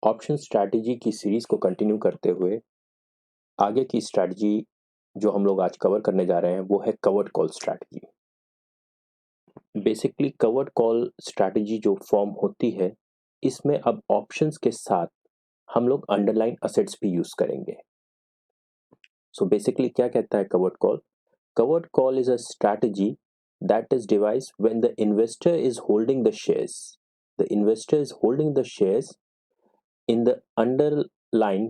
Option strategy की series को continue करते हुए आगे की स्ट्रैटेजी जो हम लोग आज कवर करने जा रहे हैं वो है covered call strategy. Basically covered call strategy जो फॉर्म होती है, इसमें अब ऑप्शंस के साथ हम लोग अंडरलाइन असेट्स भी यूज करेंगे। सो बेसिकली क्या कहता है covered call? Covered call is a strategy that is devised when the investor is holding the shares. The investor is holding the shares in the underlying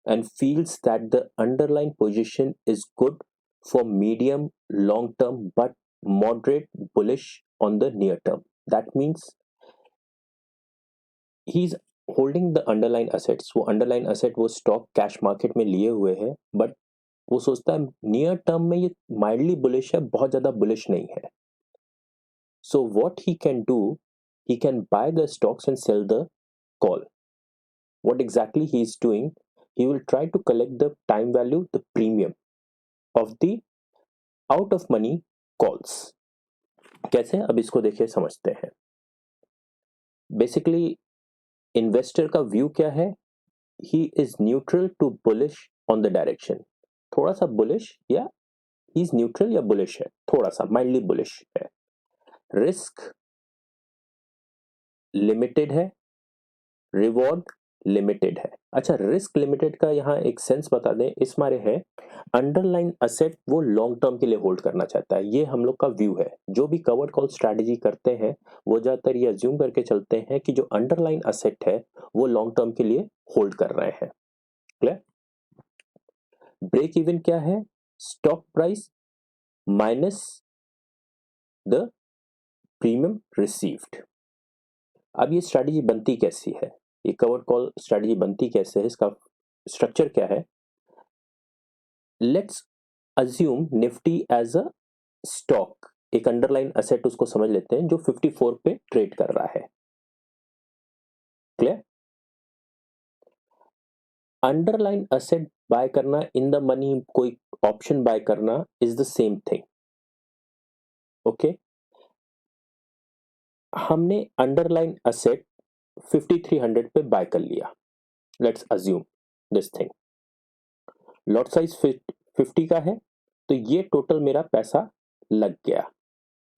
and feels that the underlying position is good for medium long term but moderate bullish on the near term. That means he's holding the underlying assets. वो underlying asset वो stock cash market में लिए हुए है, but वो सोचता है near term में ये माइल्डली बुलिश है, बहुत ज्यादा बुलिश नहीं है. So what he can do, he can buy the stocks and sell the call. What exactly he is doing? He will try to collect the time value, the premium of the out of money calls. कैसे? अब इसको देखिए, समझते हैं. Basically investor का view क्या है? He is neutral to bullish on the direction. थोड़ा सा बुलिश या ही इज न्यूट्रल या बुलिश है, थोड़ा सा माइल्डली बुलिश है. रिस्क लिमिटेड है, रिवॉर्ड लिमिटेड है. अच्छा, रिस्क लिमिटेड का यहाँ एक सेंस बता दें, इस मारे है अंडरलाइन असेट वो लॉन्ग टर्म के लिए होल्ड करना चाहता है. ये हम लोग का व्यू है. जो भी कवर्ड कॉल स्ट्रैटेजी करते हैं वो ज्यादातर ये अज्यूम करके चलते हैं कि जो अंडरलाइन असेट है वो लॉन्ग टर्म के लिए होल्ड कर रहे हैं. क्लियर? ब्रेक इवन क्या है? Stock price minus the premium received. अब ये स्ट्रैटेजी बनती कैसी है? ये कवर्ड कॉल स्ट्रैटेजी बनती कैसे है? इसका स्ट्रक्चर क्या है? Let's assume Nifty as a stock, एक अंडरलाइन असेट उसको समझ लेते हैं जो 54 पे ट्रेड कर रहा है. क्लियर? अंडरलाइन असेट बाय करना, इन द मनी कोई ऑप्शन बाय करना is the same thing. Okay, हमने अंडरलाइन असेट 5300 पे बाय कर लिया. Let's assume this thing. Lot size 50 का है, तो ये टोटल मेरा पैसा लग गया,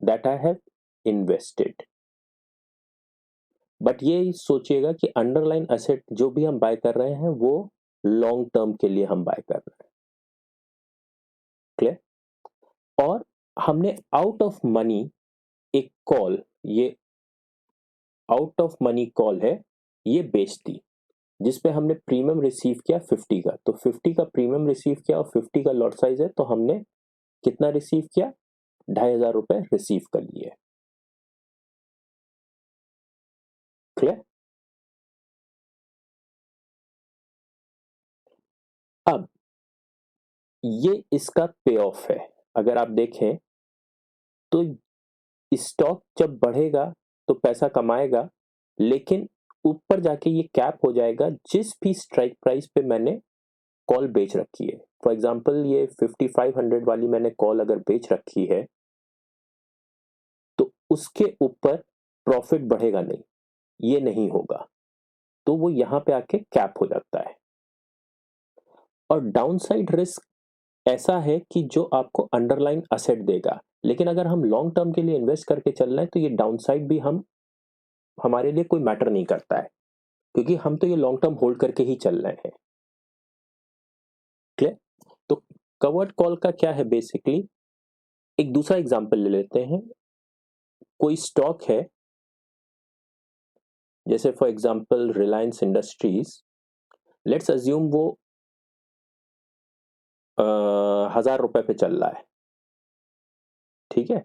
that I have invested. But ये सोचिएगा कि अंडरलाइन असेट जो भी हम बाय कर रहे हैं वो लॉन्ग टर्म के लिए हम बाय कर रहे हैं. क्लियर? और हमने आउट ऑफ मनी एक कॉल, ये आउट ऑफ मनी कॉल है, ये बेच दी, जिसपे हमने प्रीमियम रिसीव किया 50 का. तो 50 का प्रीमियम रिसीव किया और 50 का लॉट साइज है, तो हमने कितना रिसीव किया? 2500 रुपए रिसीव कर लिए. क्लियर? अब ये इसका पे ऑफ है. अगर आप देखें तो स्टॉक जब बढ़ेगा तो पैसा कमाएगा, लेकिन ऊपर जाके ये कैप हो जाएगा जिस भी स्ट्राइक प्राइस पे मैंने कॉल बेच रखी है. फॉर एग्जांपल ये 5500 वाली मैंने कॉल अगर बेच रखी है तो उसके ऊपर प्रॉफिट बढ़ेगा नहीं, ये नहीं होगा, तो वो यहां पे आके कैप हो जाता है. और डाउनसाइड रिस्क ऐसा है कि जो आपको अंडरलाइन असेट देगा, लेकिन अगर हम लॉन्ग टर्म के लिए इन्वेस्ट करके चल रहे हैं तो ये डाउनसाइड भी हमारे लिए कोई मैटर नहीं करता है, क्योंकि हम तो ये लॉन्ग टर्म होल्ड करके ही चल रहे हैं. क्लियर? तो कवर्ड कॉल का क्या है? बेसिकली एक दूसरा एग्जांपल ले लेते हैं. कोई स्टॉक है, जैसे for example Reliance industries. Let's assume वो 1000 रुपए पे चल रहा है. ठीक है,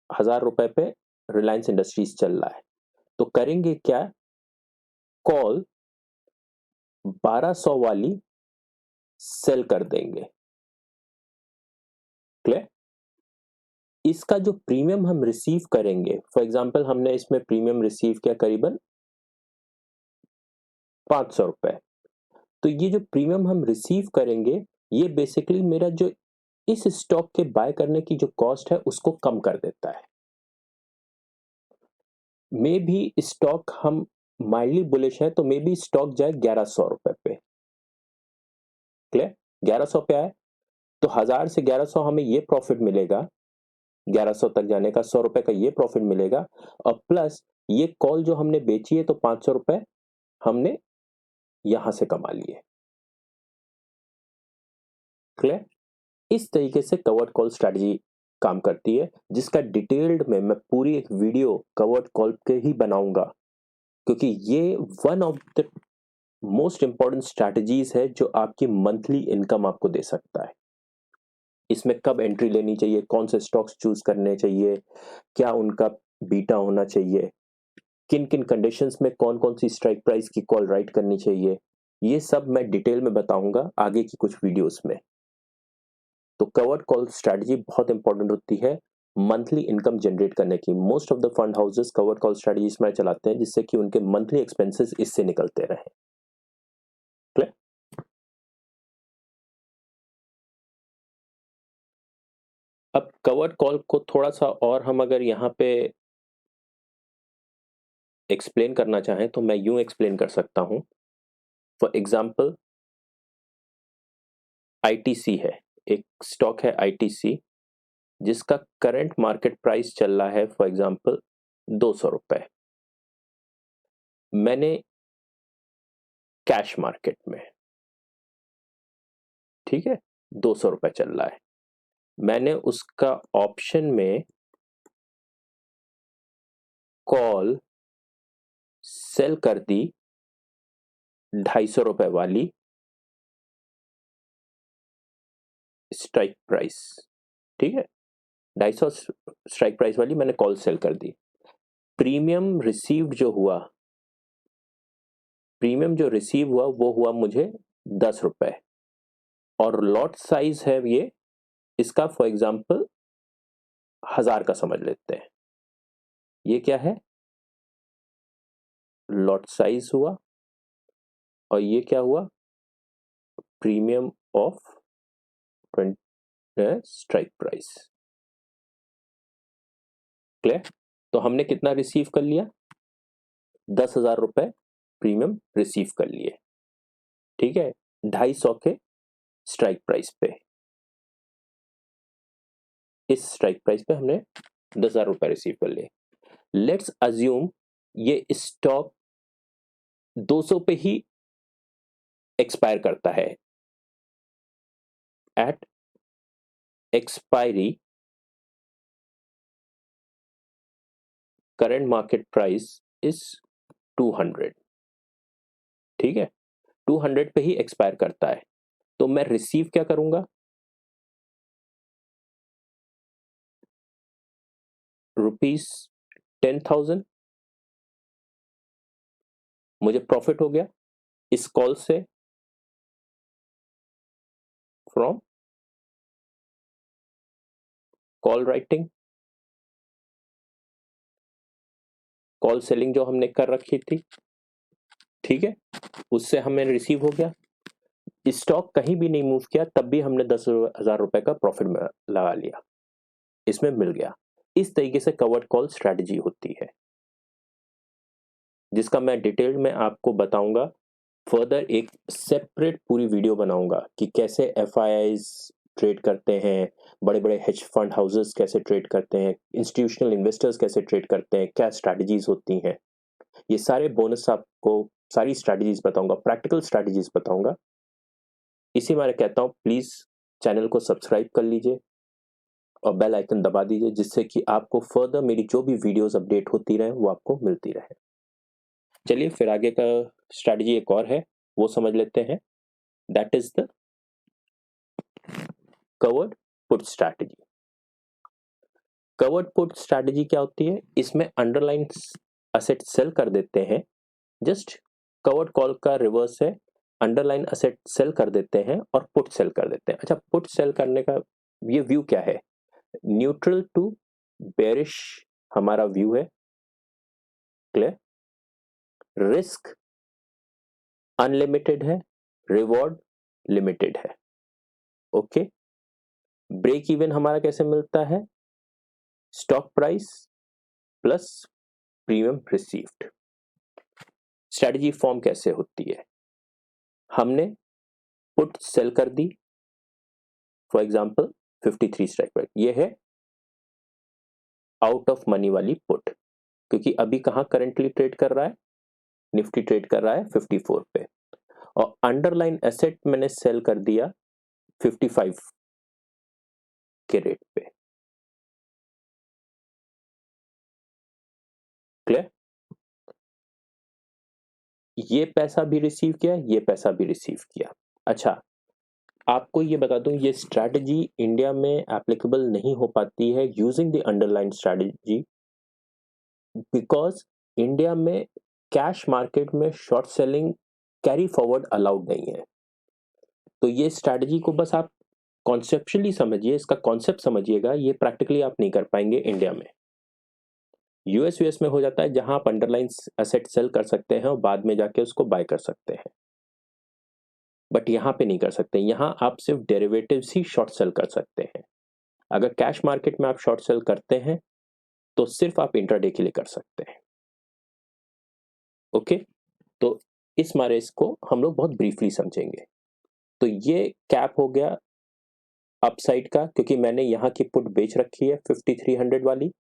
1000 रुपए पे रिलायंस इंडस्ट्रीज चल रहा है. तो करेंगे क्या? कॉल 1200 वाली सेल कर देंगे. क्लियर? इसका जो प्रीमियम हम रिसीव करेंगे, फॉर एग्जांपल हमने इसमें प्रीमियम रिसीव किया करीबन 500 रुपए. तो ये जो प्रीमियम हम रिसीव करेंगे, ये बेसिकली मेरा जो इस स्टॉक के बाय करने की जो कॉस्ट है उसको कम कर देता है. मे भी स्टॉक हम माइल्डली बुलिश है तो मे बी स्टॉक जाए 1100 रुपए पे। क्लियर? 1100 पे आए तो 1000 से 1100 हमें ये प्रॉफिट मिलेगा, 1100 तक जाने का 100 रुपए का ये प्रॉफिट मिलेगा, और प्लस ये कॉल जो हमने बेची है तो 500 रुपए हमने यहां से कमा लिए। क्लियर? इस तरीके से कवर्ड कॉल स्ट्रेटजी काम करती है, जिसका डिटेल्ड में मैं पूरी एक वीडियो कवर्ड कॉल के ही बनाऊंगा, क्योंकि ये one of the most important strategies है जो आपकी मंथली इनकम आपको दे सकता है। इसमें कब एंट्री लेनी चाहिए, कौन से स्टॉक्स चूज करने चाहिए, क्या उनका बीटा होना चाहिए, किन किन कंडीशंस में कौन कौन सी स्ट्राइक प्राइस की कॉल राइट करनी चाहिए, ये सब मैं डिटेल में बताऊंगा आगे की कुछ वीडियोस में। तो कवर्ड कॉल स्ट्रैटेजी बहुत इंपॉर्टेंट होती है मंथली इनकम जनरेट करने की। Most of the fund houses covered call strategy इसमें चलाते हैं, जिससे कि उनके मंथली एक्सपेंसेस इससे निकलते रहे। क्लियर? अब कवर्ड कॉल को थोड़ा सा और हम अगर यहाँ पे एक्सप्लेन करना चाहें तो मैं यूं एक्सप्लेन कर सकता हूं। फॉर एग्जांपल आईटीसी है, एक स्टॉक है आईटीसी, जिसका करंट मार्केट प्राइस चल रहा है फॉर एग्जांपल 200 रुपए। मैंने कैश मार्केट में, ठीक है, 200 रुपए चल रहा है, मैंने उसका ऑप्शन में कॉल सेल कर दी 250 रुपए वाली स्ट्राइक प्राइस, ठीक है, 250 स्ट्राइक प्राइस वाली मैंने कॉल सेल कर दी। प्रीमियम रिसीव्ड जो हुआ, प्रीमियम जो रिसीव हुआ वो हुआ मुझे 10 रुपए, और लॉट साइज है ये इसका फॉर एग्जांपल 1000 का समझ लेते हैं। ये क्या है, लॉट साइज हुआ, और ये क्या हुआ, premium of strike price. Clear? तो हमने कितना रिसीव कर लिया, 10,000 रुपए प्रीमियम रिसीव कर लिए, ठीक है, 250 के स्ट्राइक प्राइस पे। इस स्ट्राइक प्राइस पे हमने 10,000 रुपए रिसीव कर लिए। लेट्स अज्यूम ये स्टॉक 200 पे ही एक्सपायर करता है। At expiry current market price is 200, ठीक है, 200 पे ही एक्सपायर करता है, तो मैं रिसीव क्या करूंगा, ₹10,000 मुझे प्रॉफिट हो गया इस कॉल से, from call writing, call selling जो हमने कर रखी थी, ठीक है, उससे हमें रिसीव हो गया। स्टॉक कहीं भी नहीं मूव किया तब भी हमने 10,000 रुपए का प्रॉफिट लगा लिया, इसमें मिल गया। इस तरीके से कवर्ड कॉल स्ट्रैटेजी होती है, जिसका मैं डिटेल में आपको बताऊंगा। फर्दर एक सेपरेट पूरी वीडियो बनाऊंगा कि कैसे एफआईआईज ट्रेड करते हैं, बड़े बड़े हेज फंड हाउसेस कैसे ट्रेड करते हैं, इंस्टीट्यूशनल इन्वेस्टर्स कैसे ट्रेड करते हैं, क्या स्ट्रैटेजीज होती हैं। ये सारे बोनस आपको सारी स्ट्रैटेजीज बताऊंगा, प्रैक्टिकल स्ट्रैटेजीज बताऊंगा। इसी में कहता हूँ प्लीज चैनल को सब्सक्राइब कर लीजिए और बेल आइकन दबा दीजिए, जिससे कि आपको फर्दर मेरी जो भी वीडियोस अपडेट होती रहे वो आपको मिलती रहे। चलिए फिर आगे का स्ट्रैटेजी एक और है, वो समझ लेते हैं। That is the covered put strategy. Covered put strategy क्या होती है, इसमें अंडरलाइन असेट सेल कर देते हैं, जस्ट कवर्ड कॉल का रिवर्स है, अंडरलाइन असेट सेल कर देते हैं और पुट सेल कर देते हैं। अच्छा, पुट सेल करने का ये व्यू क्या है, न्यूट्रल टू बेरिश हमारा व्यू है। क्लियर? रिस्क अनलिमिटेड है, रिवॉर्ड लिमिटेड है। ओके, ब्रेक इवन हमारा कैसे मिलता है, stock price plus premium received. Strategy form कैसे होती है? हमने पुट सेल कर दी, फॉर एग्जांपल 53 स्ट्राइक प्राइस, ये है आउट ऑफ मनी वाली पुट, क्योंकि अभी कहाँ करंटली ट्रेड कर रहा है? निफ्टी ट्रेड कर रहा है 54 पे, और अंडरलाइन एसेट मैंने सेल कर दिया 55 के रेट पे। क्लियर? ये पैसा भी रिसीव किया, ये पैसा भी रिसीव किया। अच्छा, आपको ये बता दूं, ये स्ट्रैटेजी इंडिया में एप्लीकेबल नहीं हो पाती है using the underline strategy, because India में कैश मार्केट में short selling carry forward allowed नहीं है। तो ये स्ट्रैटेजी को बस आप कॉन्सेप्चुअली समझिए, इसका कॉन्सेप्ट समझिएगा, ये प्रैक्टिकली आप नहीं कर पाएंगे इंडिया में। यूएस में हो जाता है, जहां आप अंडरलाइन एसेट सेल कर सकते हैं और बाद में जाके उसको बाय कर सकते हैं, बट यहाँ पे नहीं कर सकते। यहाँ आप सिर्फ डेरिवेटिव्स ही शॉर्ट सेल कर सकते हैं। अगर कैश मार्केट में आप शॉर्ट सेल करते हैं तो सिर्फ आप इंट्राडे के लिए कर सकते हैं। ओके, तो इस मारे इसको हम लोग बहुत ब्रीफली समझेंगे। तो ये कैप हो गया अपसाइड का, क्योंकि मैंने यहाँ की पुट बेच रखी है 5300 वाली,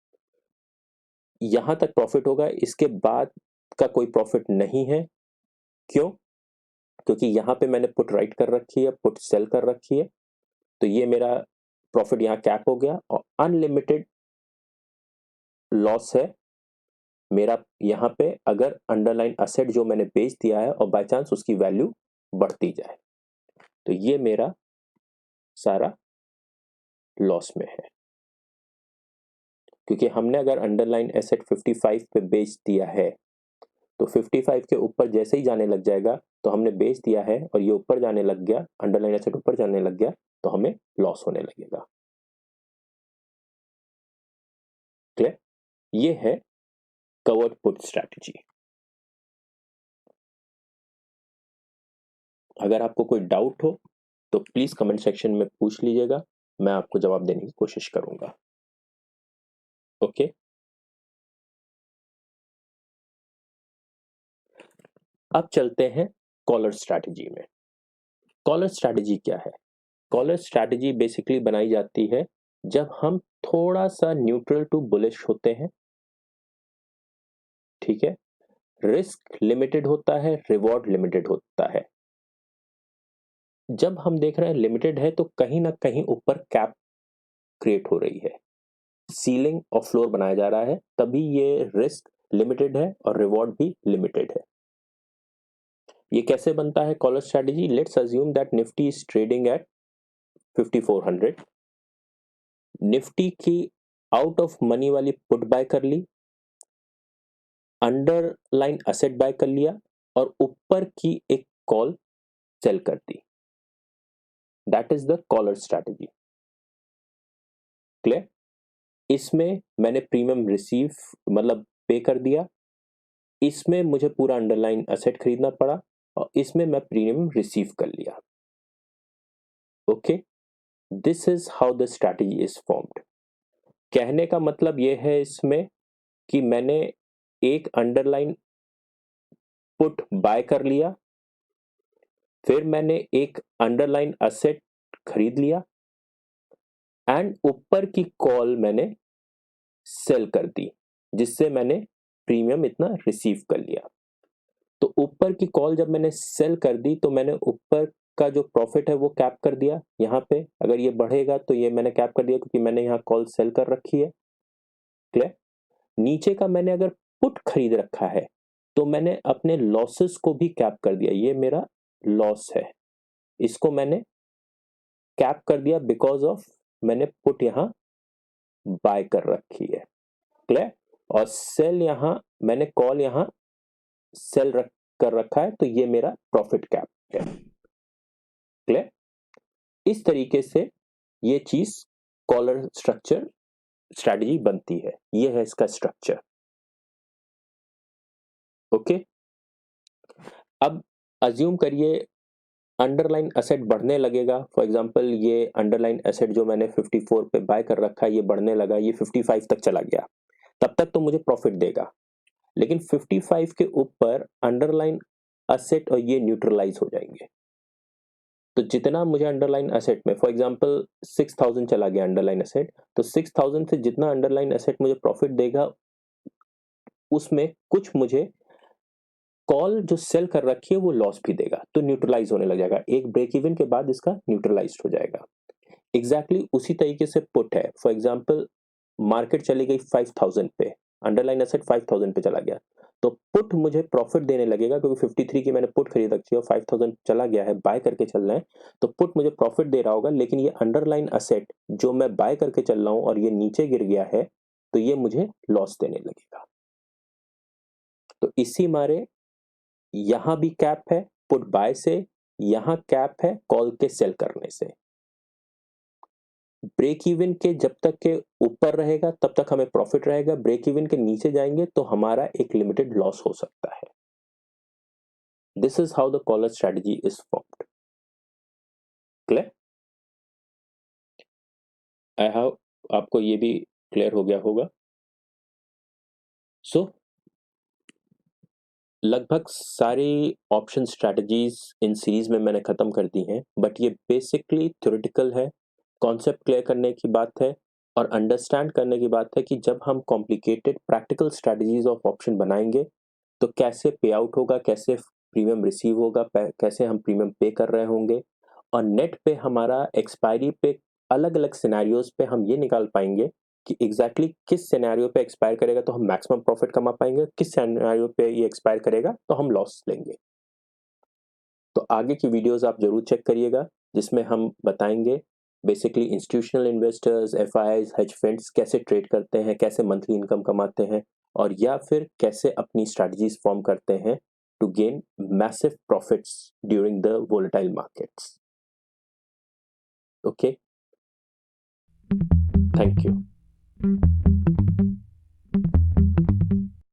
यहां तक प्रॉफिट होगा, इसके बाद का कोई प्रॉफिट नहीं है। क्यों? क्योंकि यहाँ पे मैंने पुट राइट कर रखी है, पुट सेल कर रखी है, तो ये मेरा प्रॉफिट यहाँ कैप हो गया, और अनलिमिटेड लॉस है मेरा यहाँ पे, अगर अंडरलाइन असेट जो मैंने बेच दिया है और बाय चांस उसकी वैल्यू बढ़ती जाए, तो ये मेरा सारा लॉस में है। क्योंकि हमने अगर अंडरलाइन एसेट 55 पे बेच दिया है, तो 55 के ऊपर जैसे ही जाने लग जाएगा, तो हमने बेच दिया है और ये ऊपर जाने लग गया, अंडरलाइन एसेट ऊपर जाने लग गया, तो हमें लॉस होने लगेगा। क्लियर? ये है कवर्ड पुट स्ट्रैटेजी। अगर आपको कोई डाउट हो तो प्लीज कमेंट सेक्शन में पूछ लीजिएगा, मैं आपको जवाब देने की कोशिश करूंगा। ओके, अब चलते हैं कॉलर स्ट्रैटेजी में। कॉलर स्ट्रैटेजी क्या है? कॉलर स्ट्रैटेजी बेसिकली बनाई जाती है जब हम थोड़ा सा न्यूट्रल टू बुलिश होते हैं। ठीक है, रिस्क लिमिटेड होता है, रिवॉर्ड लिमिटेड होता है। जब हम देख रहे हैं लिमिटेड है, तो कहीं ना कहीं ऊपर कैप क्रिएट हो रही है, सीलिंग और फ्लोर बनाया जा रहा है, तभी ये रिस्क लिमिटेड है और रिवॉर्ड भी लिमिटेड है। ये कैसे बनता है collar strategy? Let's assume that Nifty is trading at 5400, Nifty की आउट ऑफ मनी वाली पुट बाय कर ली, अंडरलाइन असेट बाय कर लिया, और ऊपर की एक कॉल सेल कर दी। That is the collar strategy. Clear? इसमें मैंने प्रीमियम रिसीव मतलब पे कर दिया, इसमें मुझे पूरा अंडरलाइन असेट खरीदना पड़ा, और इसमें मैं प्रीमियम रिसीव कर लिया। Okay, this is how the strategy is formed. कहने का मतलब यह है इसमें कि मैंने एक अंडरलाइन पुट बाय कर लिया, फिर मैंने एक अंडरलाइन असेट खरीद लिया, एंड ऊपर की कॉल मैंने सेल कर दी, जिससे मैंने प्रीमियम इतना रिसीव कर लिया। तो ऊपर की कॉल जब मैंने सेल कर दी, तो मैंने ऊपर का जो प्रॉफिट है वो कैप कर दिया। यहाँ पे अगर ये बढ़ेगा तो ये मैंने कैप कर दिया, क्योंकि मैंने यहाँ कॉल सेल कर रखी है। क्लियर? नीचे का मैंने अगर पुट खरीद रखा है, तो मैंने अपने लॉसेस को भी कैप कर दिया। ये मेरा लॉस है, इसको मैंने कैप कर दिया, बिकॉज ऑफ मैंने पुट यहाँ बाय कर रखी है। क्लियर? और सेल यहाँ मैंने कॉल यहाँ सेल कर रखा है, तो ये मेरा प्रॉफिट कैप है। क्लियर? इस तरीके से ये चीज कॉलर स्ट्रक्चर स्ट्रैटेजी बनती है। ये है इसका स्ट्रक्चर। ओके, अब अज्यूम करिए अंडरलाइन एसेट बढ़ने लगेगा। फॉर एग्जांपल ये अंडरलाइन एसेट जो मैंने 54 पे बाय कर रखा है, ये बढ़ने लगा, ये 55 तक चला गया, तब तक तो मुझे प्रॉफिट देगा। लेकिन 55 के ऊपर अंडरलाइन असेट और ये न्यूट्रलाइज हो जाएंगे। तो जितना मुझे अंडरलाइन असेट में, फॉर एग्जांपल 6000 चला गया अंडरलाइन असेट, तो 6000 से जितना अंडरलाइन असेट मुझे प्रॉफिट देगा, उसमें कुछ मुझे कॉल जो सेल कर रखी है वो लॉस भी देगा, तो न्यूट्रलाइज होने लग जाएगा। एक ब्रेक इवन के बाद इसका न्यूट्रलाइज हो जाएगा। एग्जैक्टली उसी तरीके से पुट है। फॉर एग्जांपल मार्केट चली गई 5000 पे, अंडरलाइन एसेट 5000 पे चला गया, तो पुट मुझे प्रॉफिट देने लगेगा, क्योंकि 53 की मैंने पुट खरीद रखी है और 5000 चला गया है, बाय करके चलना है, तो पुट मुझे प्रॉफिट दे रहा होगा। लेकिन ये अंडरलाइन असेट जो मैं बाय करके चल रहा हूं और ये नीचे गिर गया है, तो ये मुझे लॉस देने लगेगा। तो इसी मारे यहां भी कैप है पुट बाय से, यहां कैप है कॉल के सेल करने से। ब्रेक इवन के जब तक के ऊपर रहेगा तब तक हमें प्रॉफिट रहेगा, ब्रेक इवन के नीचे जाएंगे तो हमारा एक लिमिटेड लॉस हो सकता है। This is how the collar strategy is formed. Clear? I have, आपको ये भी क्लियर हो गया होगा। सो लगभग सारी ऑप्शन स्ट्रेटजीज इन सीरीज में मैंने खत्म कर दी हैं, बट ये बेसिकली थ्योरेटिकल है, कॉन्सेप्ट क्लियर करने की बात है और अंडरस्टैंड करने की बात है कि जब हम complicated practical strategies of option बनाएंगे तो कैसे पे आउट होगा, कैसे प्रीमियम रिसीव होगा, कैसे हम प्रीमियम पे कर रहे होंगे, और नेट पे हमारा एक्सपायरी पे अलग अलग सिनेरियोज पे हम ये निकाल पाएंगे कि एग्जैक्टली किस सिनेरियो पे एक्सपायर करेगा तो हम मैक्सिमम प्रॉफिट कमा पाएंगे, किस सिनेरियो पे ये एक्सपायर करेगा तो हम लॉस लेंगे। तो आगे की वीडियोस आप जरूर चेक करिएगा, जिसमें हम बताएंगे basically institutional investors, FIIs, hedge funds कैसे ट्रेड करते हैं, कैसे मंथली इनकम कमाते हैं, और या फिर कैसे अपनी स्ट्रैटेजीज फॉर्म करते हैं to gain massive profits during the volatile markets. Okay, thank you.